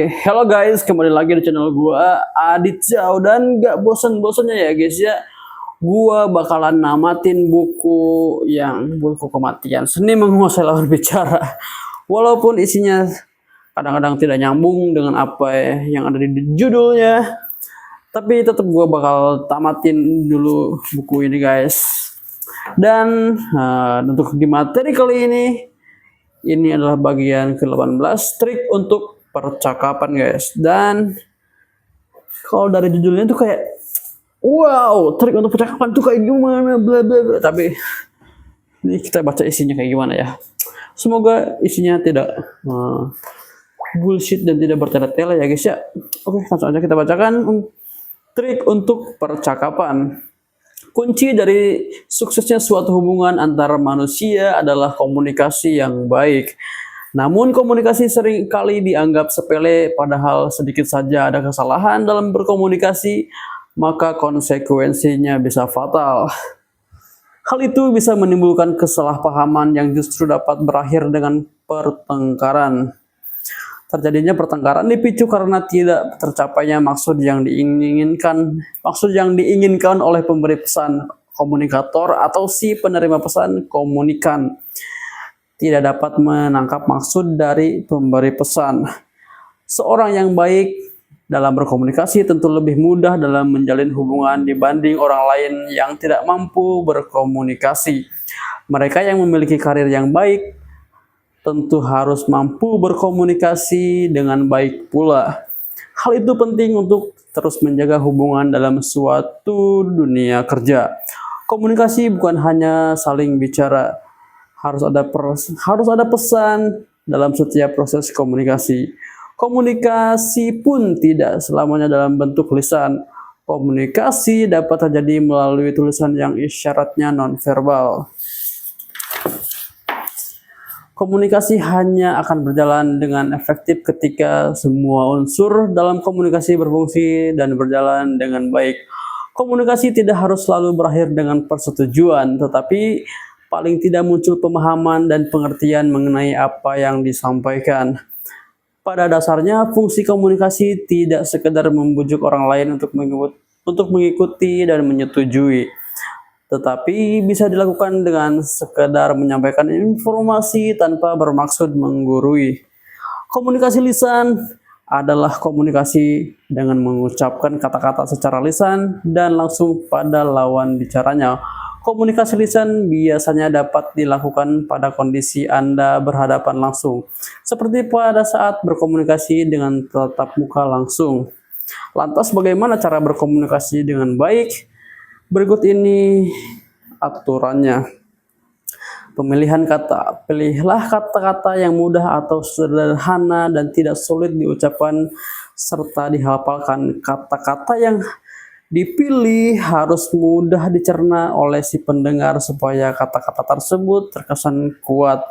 Halo guys, kembali lagi di channel gua Adit Zhao dan gak bosen-bosennya ya guys ya. Gua bakalan namatin buku kematian seni menguasai lawan bicara. Walaupun isinya kadang-kadang tidak nyambung dengan apa yang ada di judulnya, tapi tetap gua bakal tamatin dulu buku ini guys. Dan untuk di materi kali ini adalah bagian ke-18, trik untuk percakapan guys. Dan kalau dari judulnya tuh kayak wow, trik untuk percakapan tuh kayak gimana bla bla bla. Tapi ini kita baca isinya kayak gimana ya. Semoga isinya tidak bullshit dan tidak bertele-tele ya guys ya. Oke, langsung aja kita bacakan trik untuk percakapan. Kunci dari suksesnya suatu hubungan antara manusia adalah komunikasi yang baik. Namun komunikasi seringkali dianggap sepele, padahal sedikit saja ada kesalahan dalam berkomunikasi, maka konsekuensinya bisa fatal. Hal itu bisa menimbulkan kesalahpahaman yang justru dapat berakhir dengan pertengkaran. Terjadinya pertengkaran dipicu karena tidak tercapainya maksud yang diinginkan oleh pemberi pesan, komunikator, atau si penerima pesan, komunikan tidak dapat menangkap maksud dari pemberi pesan. Seorang yang baik dalam berkomunikasi tentu lebih mudah dalam menjalin hubungan dibanding orang lain yang tidak mampu berkomunikasi. Mereka yang memiliki karir yang baik tentu harus mampu berkomunikasi dengan baik pula. Hal itu penting untuk terus menjaga hubungan dalam suatu dunia kerja. Komunikasi bukan hanya saling bicara, harus ada pesan dalam setiap proses komunikasi. Komunikasi pun tidak selamanya dalam bentuk lisan. Komunikasi dapat terjadi melalui tulisan yang isyaratnya nonverbal. Komunikasi hanya akan berjalan dengan efektif ketika semua unsur dalam komunikasi berfungsi dan berjalan dengan baik. Komunikasi tidak harus selalu berakhir dengan persetujuan, tetapi paling tidak muncul pemahaman dan pengertian mengenai apa yang disampaikan. Pada dasarnya, fungsi komunikasi tidak sekedar membujuk orang lain untuk mengikuti dan menyetujui, tetapi bisa dilakukan dengan sekedar menyampaikan informasi tanpa bermaksud menggurui. Komunikasi lisan adalah komunikasi dengan mengucapkan kata-kata secara lisan dan langsung pada lawan bicaranya. Komunikasi lisan biasanya dapat dilakukan pada kondisi Anda berhadapan langsung, seperti pada saat berkomunikasi dengan tatap muka langsung. Lantas bagaimana cara berkomunikasi dengan baik? Berikut ini aturannya. Pilihlah kata-kata yang mudah atau sederhana dan tidak sulit diucapkan serta dihafalkan. Kata-kata yang dipilih harus mudah dicerna oleh si pendengar supaya kata-kata tersebut terkesan kuat.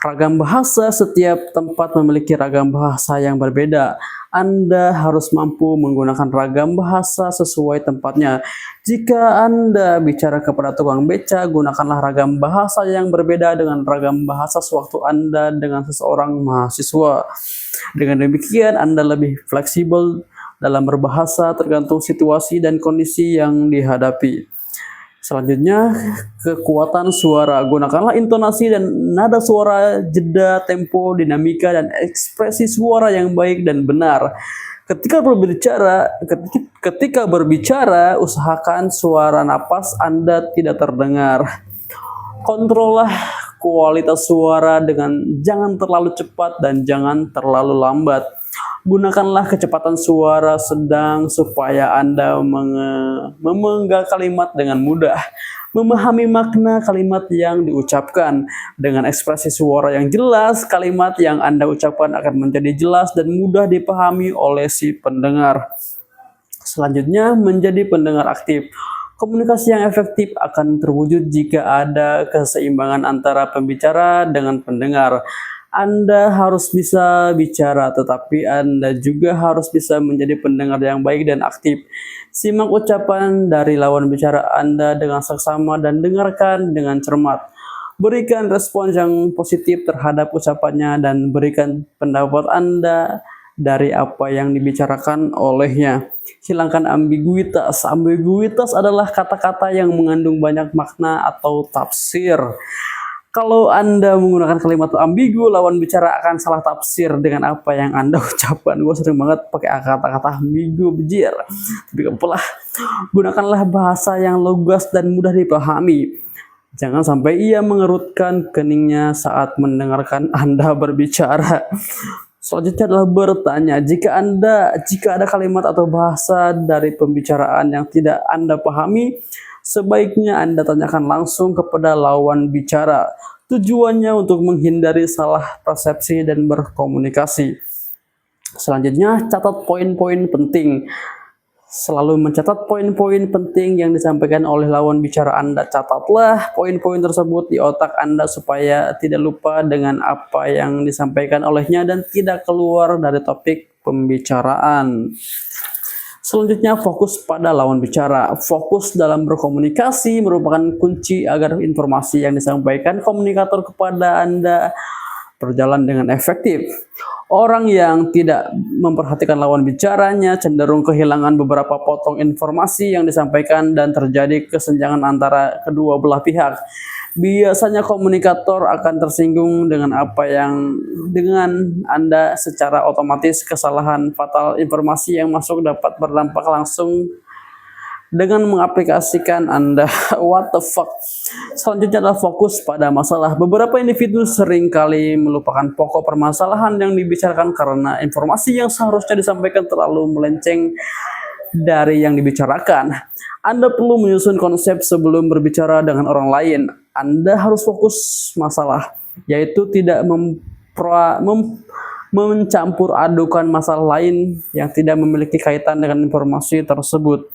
Ragam bahasa, setiap tempat memiliki ragam bahasa yang berbeda. Anda harus mampu menggunakan ragam bahasa sesuai tempatnya. Jika Anda bicara kepada tukang beca, gunakanlah ragam bahasa yang berbeda dengan ragam bahasa sewaktu Anda dengan seseorang mahasiswa. Dengan demikian, Anda lebih fleksibel dalam berbahasa tergantung situasi dan kondisi yang dihadapi. Selanjutnya, kekuatan suara. Gunakanlah intonasi dan nada suara, jeda, tempo, dinamika, dan ekspresi suara yang baik dan benar. Ketika berbicara, usahakan suara napas Anda tidak terdengar. Kontrollah kualitas suara dengan jangan terlalu cepat dan jangan terlalu lambat. Gunakanlah kecepatan suara sedang supaya Anda memenggal kalimat dengan mudah, memahami makna kalimat yang diucapkan. Dengan ekspresi suara yang jelas, kalimat yang Anda ucapkan akan menjadi jelas dan mudah dipahami oleh si pendengar. Selanjutnya, menjadi pendengar aktif. Komunikasi yang efektif akan terwujud jika ada keseimbangan antara pembicara dengan pendengar. Anda harus bisa bicara, tetapi Anda juga harus bisa menjadi pendengar yang baik dan aktif. Simak ucapan dari lawan bicara Anda dengan seksama dan dengarkan dengan cermat. Berikan respons yang positif terhadap ucapannya dan berikan pendapat Anda dari apa yang dibicarakan olehnya. Hilangkan ambiguitas. Ambiguitas adalah kata-kata yang mengandung banyak makna atau tafsir. Kalau Anda menggunakan kalimat ambigu, lawan bicara akan salah tafsir dengan apa yang Anda ucapkan. Gue sering banget pakai kata-kata ambigu, bejir. Tapi apalah, gunakanlah bahasa yang lugas dan mudah dipahami. Jangan sampai ia mengerutkan keningnya saat mendengarkan Anda berbicara. Selanjutnya adalah bertanya. Jika ada kalimat atau bahasa dari pembicaraan yang tidak Anda pahami, sebaiknya Anda tanyakan langsung kepada lawan bicara. Tujuannya untuk menghindari salah persepsi dan berkomunikasi. Selanjutnya, catat poin-poin penting. Selalu mencatat poin-poin penting yang disampaikan oleh lawan bicara Anda. Catatlah poin-poin tersebut di otak Anda supaya tidak lupa dengan apa yang disampaikan olehnya dan tidak keluar dari topik pembicaraan. Selanjutnya, fokus pada lawan bicara. Fokus dalam berkomunikasi merupakan kunci agar informasi yang disampaikan komunikator kepada Anda berjalan dengan efektif. Orang yang tidak memperhatikan lawan bicaranya cenderung kehilangan beberapa potong informasi yang disampaikan dan terjadi kesenjangan antara kedua belah pihak. Biasanya komunikator akan tersinggung dengan Anda secara otomatis. Kesalahan fatal informasi yang masuk dapat berdampak langsung dengan mengaplikasikan Anda. What the fuck? Selanjutnya adalah fokus pada masalah. Beberapa individu seringkali melupakan pokok permasalahan yang dibicarakan karena informasi yang seharusnya disampaikan terlalu melenceng dari yang dibicarakan. Anda perlu menyusun konsep sebelum berbicara dengan orang lain. Anda harus fokus masalah, yaitu tidak mencampur adukan masalah lain yang tidak memiliki kaitan dengan informasi tersebut.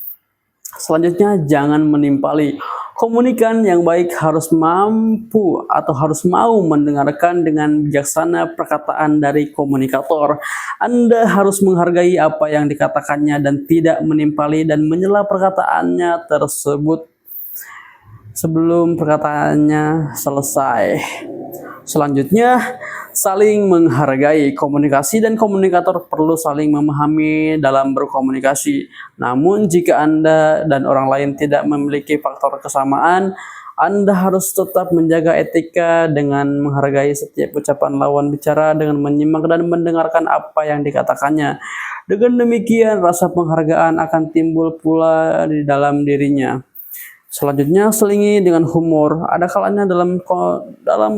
Selanjutnya, jangan menimpali. Komunikan yang baik harus mampu atau harus mau mendengarkan dengan bijaksana perkataan dari komunikator. Anda harus menghargai apa yang dikatakannya dan tidak menimpali dan menyela perkataannya tersebut sebelum perkataannya selesai. Selanjutnya, saling menghargai. Komunikasi dan komunikator perlu saling memahami dalam berkomunikasi. Namun, jika Anda dan orang lain tidak memiliki faktor kesamaan, Anda harus tetap menjaga etika dengan menghargai setiap ucapan lawan bicara dengan menyimak dan mendengarkan apa yang dikatakannya. Dengan demikian, rasa penghargaan akan timbul pula di dalam dirinya. Selanjutnya, selingi dengan humor. Ada kalanya dalam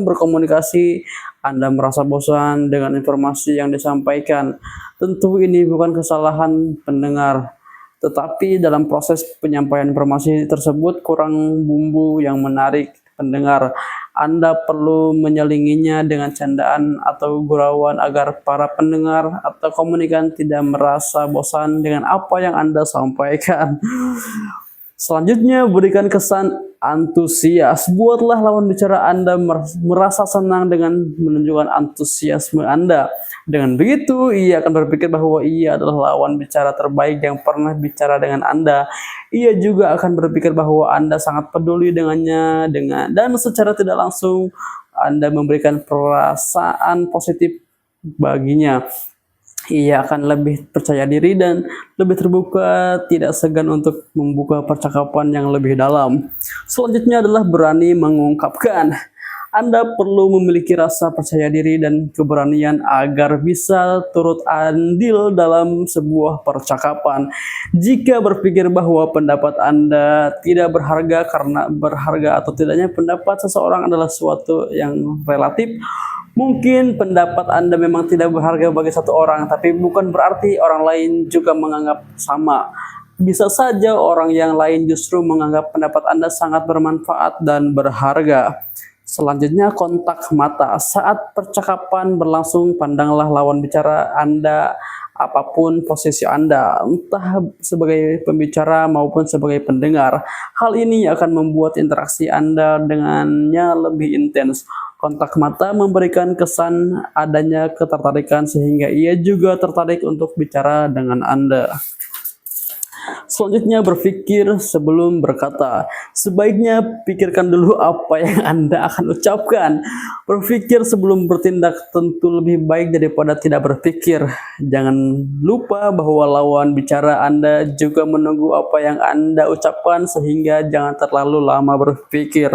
berkomunikasi Anda merasa bosan dengan informasi yang disampaikan. Tentu ini bukan kesalahan pendengar, tetapi dalam proses penyampaian informasi tersebut kurang bumbu yang menarik pendengar. Anda perlu menyelinginya dengan candaan atau gurauan agar para pendengar atau komunikan tidak merasa bosan dengan apa yang Anda sampaikan. Selanjutnya, berikan kesan antusias. Buatlah lawan bicara Anda merasa senang dengan menunjukkan antusiasme Anda. Dengan begitu, ia akan berpikir bahwa ia adalah lawan bicara terbaik yang pernah bicara dengan Anda. Ia juga akan berpikir bahwa Anda sangat peduli dengannya, dan secara tidak langsung Anda memberikan perasaan positif baginya. Ia akan lebih percaya diri dan lebih terbuka, tidak segan untuk membuka percakapan yang lebih dalam. Selanjutnya adalah berani mengungkapkan. Anda perlu memiliki rasa percaya diri dan keberanian agar bisa turut andil dalam sebuah percakapan. Jika berpikir bahwa pendapat Anda tidak berharga karena berharga atau tidaknya pendapat seseorang adalah sesuatu yang relatif, mungkin pendapat Anda memang tidak berharga bagi satu orang, tapi bukan berarti orang lain juga menganggap sama. Bisa saja orang yang lain justru menganggap pendapat Anda sangat bermanfaat dan berharga. Selanjutnya, kontak mata. Saat percakapan berlangsung, pandanglah lawan bicara Anda apapun posisi Anda, entah sebagai pembicara maupun sebagai pendengar. Hal ini akan membuat interaksi Anda dengannya lebih intens. Kontak mata memberikan kesan adanya ketertarikan sehingga ia juga tertarik untuk bicara dengan Anda. Selanjutnya, berpikir sebelum berkata. Sebaiknya pikirkan dulu apa yang Anda akan ucapkan. Berpikir sebelum bertindak tentu lebih baik daripada tidak berpikir. Jangan lupa bahwa lawan bicara Anda juga menunggu apa yang Anda ucapkan, sehingga jangan terlalu lama berpikir.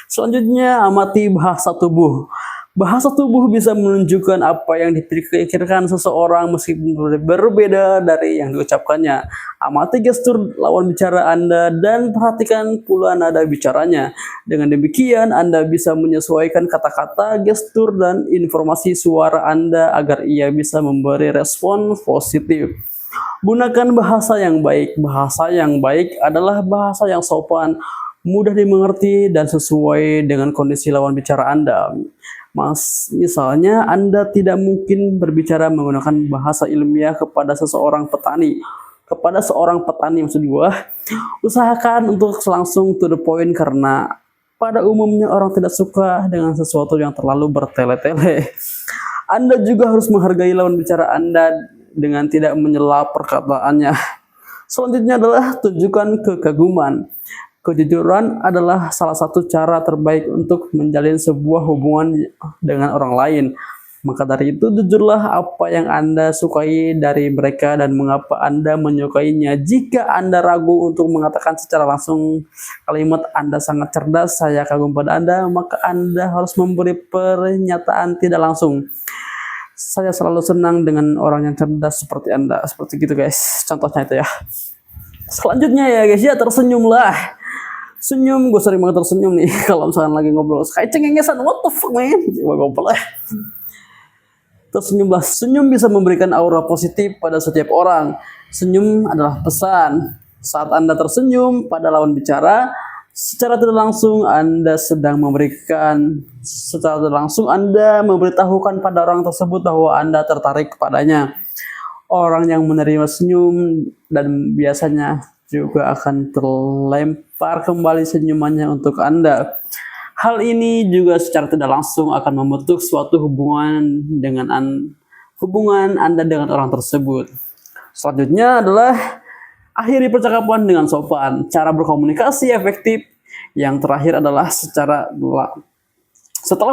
Selanjutnya, amati bahasa tubuh. Bahasa tubuh bisa menunjukkan apa yang dipikirkan seseorang meskipun berbeda dari yang diucapkannya. Amati gestur lawan bicara Anda dan perhatikan pula nada bicaranya. Dengan demikian, Anda bisa menyesuaikan kata-kata, gestur, dan informasi suara Anda agar ia bisa memberi respon positif. Gunakan bahasa yang baik. Bahasa yang baik adalah bahasa yang sopan, mudah dimengerti, dan sesuai dengan kondisi lawan bicara Anda. Misalnya, Anda tidak mungkin berbicara menggunakan bahasa ilmiah kepada seorang petani. Maksud gua, usahakan untuk langsung to the point karena pada umumnya orang tidak suka dengan sesuatu yang terlalu bertele-tele. Anda juga harus menghargai lawan bicara Anda dengan tidak menyela perkataannya. Selanjutnya adalah tunjukkan kekaguman. Kejujuran adalah salah satu cara terbaik untuk menjalin sebuah hubungan dengan orang lain. Maka dari itu, jujurlah apa yang Anda sukai dari mereka dan mengapa Anda menyukainya. Jika Anda ragu untuk mengatakan secara langsung kalimat "Anda sangat cerdas, saya kagum pada Anda", maka Anda harus memberi pernyataan tidak langsung. Saya selalu senang dengan orang yang cerdas seperti Anda. Seperti gitu guys, contohnya itu ya. Selanjutnya ya guys, ya tersenyumlah. Senyum, gue sering banget tersenyum nih kalau misalkan lagi ngobrol. Kayak cengengesan, what the fuck man? Coba ngobrol ya. Tersenyumlah. Senyum bisa memberikan aura positif pada setiap orang. Senyum adalah pesan. Saat Anda tersenyum pada lawan bicara, secara tidak langsung Anda memberitahukan pada orang tersebut bahwa Anda tertarik kepadanya. Orang yang menerima senyum dan biasanya juga akan terlempar kembali senyumannya untuk Anda. Hal ini juga secara tidak langsung akan membentuk suatu hubungan Anda dengan orang tersebut. Selanjutnya adalah akhiri percakapan dengan sopan. Cara berkomunikasi efektif yang terakhir adalah setelah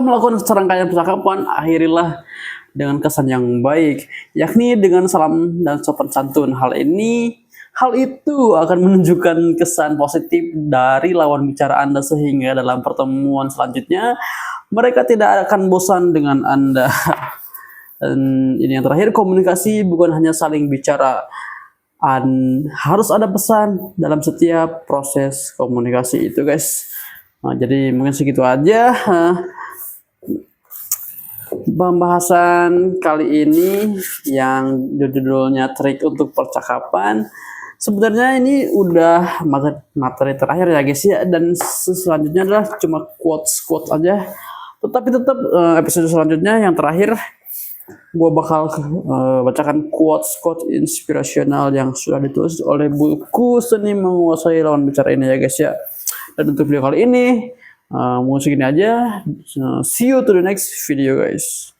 melakukan serangkaian percakapan, akhirilah dengan kesan yang baik, yakni dengan salam dan sopan santun. Hal itu akan menunjukkan kesan positif dari lawan bicara Anda sehingga dalam pertemuan selanjutnya mereka tidak akan bosan dengan Anda. Dan ini yang terakhir, komunikasi bukan hanya saling bicara. Harus ada pesan dalam setiap proses komunikasi itu guys. Nah, jadi mungkin segitu aja pembahasan kali ini yang judulnya trik untuk percakapan. Sebenarnya ini udah materi terakhir ya guys ya, dan selanjutnya adalah cuma quotes aja. Tetapi tetap episode selanjutnya yang terakhir gue bakal bacakan quotes inspirasional yang sudah ditulis oleh buku Seni Menguasai Lawan Bicara ini ya guys ya. Dan untuk video kali ini mau segini aja. See you to the next video guys.